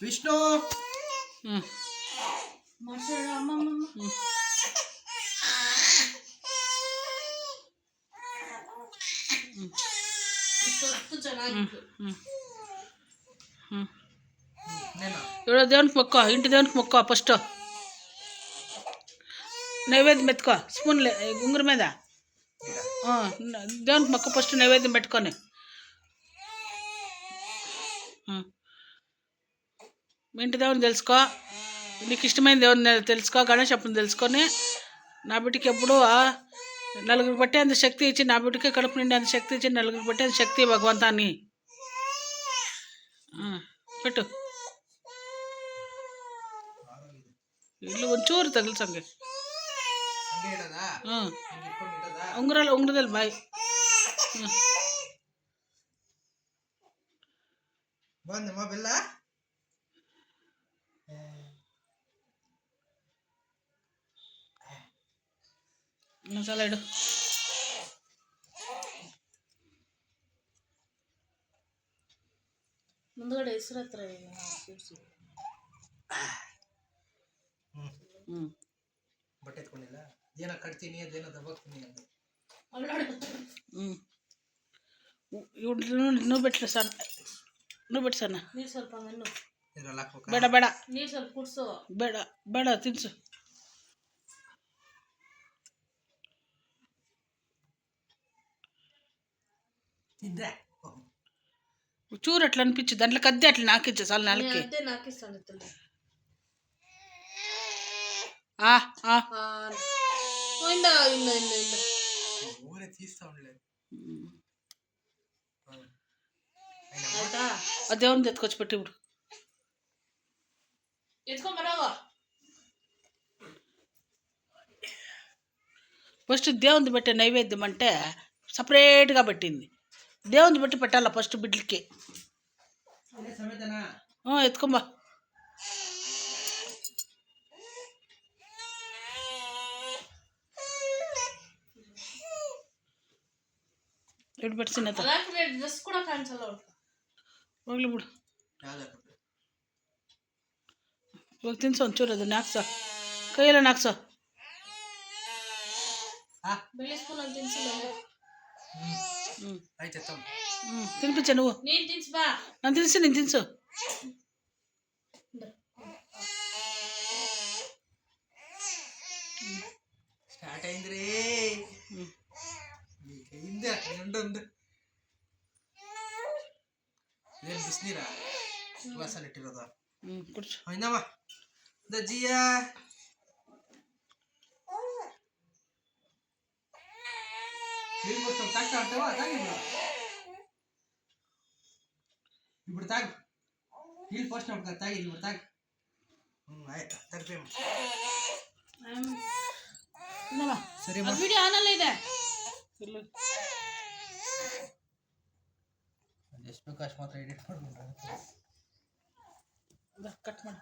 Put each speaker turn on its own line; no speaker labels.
ವಿಷ್ಣು
ಇವಳು దేవునికి మొక్క ఇంటి దేవునికి మొక్క ఫస్ట్ నైవేద్యం పెట్టుకో స్పూన్ ఉంగరం మీద దేవునికి మొక్క ఫస్ట్ నైవేద్యం పెట్టుకొని మీ ఇంటి దేవుని తెలుసుకో, నీకు ఇష్టమైన దేవుని తెలుసుకో, గణేశప్పని తెలుసుకొని నా బిడ్డకి ఎప్పుడు నలుగురికి పట్టేంత శక్తి ఇచ్చి, నా బిడ్డకి కడుపు నిండి అంత శక్తి ఇచ్చి, నలుగురికి పట్టేంత శక్తి భగవంతాన్ని పెట్టు. ఇల్లు ಒಂಚೂರು ತಗಲ್ಸಂಗೆ ಉಂಗುರದಲ್ಲಿ ಬಾಯಿ
ಬಂದಮ್ಮ ಬೆಲ್ಲ
ಮಸಾಲ ಇಡು. ಮುಂದ್ಗಡೆ ಹೆಸರು ಹತ್ರ
ಬಟ್ಟೆ ಎತ್ಕೊಂಡಿಲ್ಲ, ಏನೋ ಕಟ್ತೀನಿ ಅದೇನೋ ದಬ್ಬಾಕ್ತೀನಿ ಅಂತ.
నువ్వు పెట్టు సార్, నువ్వు పెట్టు సార్.
ನೀರು ಸ್ವಲ್ಪ ಮೆನ್ನು
ಬೇಡ ಬೇಡ,
ನೀರು ಸ್ವಲ್ಪ ಕುಡ್ಸು.
ಬೇಡ ಬೇಡ, ತಿನ್ಸು.
ತಿಂದ್ರೆ
చూరు అట్లా అనిపించు, దాంట్లో కద్దే అట్లా నాకిచ్చు చాలు నెలకి.
అదే నాకిస్తాను.
తీస్తా ఉండలేదు.
ఆ దేవుని ఎత్తుకొచ్చి పెట్టి ఇప్పుడు ఫస్ట్ దేవుని పెట్టే నైవేద్యం అంటే సపరేట్గా పెట్టింది. దేవుని పెట్టి పెట్టాల ఫస్ట్ బిడ్డలకి. ఎత్తుకోమ్మా. ఎప్పుడు పెట్టిన
ಡ್ರೆಸ್ ಕೂಡ ಕಾಣಿಸಲ್ಲ
ಹೋಗ್ಲಿ ಬಿಡು. ಇವಾಗ ತಿನ್ಸು ಒಂಚೂರು, ಅದು ನಾಕ್ಸ ಕೈಯೆಲ್ಲ ನಾಕ್ಸ.
ಬೆಳೆ ಸ್ಪೂನ್ ಅಂತ ತಿನ್ಸಿಲ್ಲ.
ತಿನ್ಪಿಚ್ಚ నువ్వు.
ನೀನು ತಿನ್ಸ್ ಬಾ.
ನಾನು ತಿನ್ಸಿ, ನೀನು ತಿನ್ಸು.
ಸ್ಟಾರ್ಟ್ ಅయింದ್ರಿ ಹಿಂದೆ ಉಂಡು ಏನು ಬಿಸಿನೀರ ಗ್ಲಾಸಲ್ಲಿ ಇಟ್ಟಿರೋದು.
ಕುಡ್ಸು.
ಹೋಯ್ನಮ್ಮ ದಜ್ಜಿಯ ఇప్పుడు తాగు నీళ్ళు పోసినప్పుడు కదా తాగి, ఇప్పుడు తాగు. ಆಯ್ತು ತರ್ಪೇಮ್ಮ.
ಸರಿ ವಿಡಿಯೋ ಆನಲ್ಲ ಇದೆ.
ಎಷ್ಟು ಬೇಕು ಅಷ್ಟು ಮಾತ್ರ ಎಡಿಟ್ ಮಾಡ್ಕೊಂಡು
ಕಟ್ ಮಾಡಿ.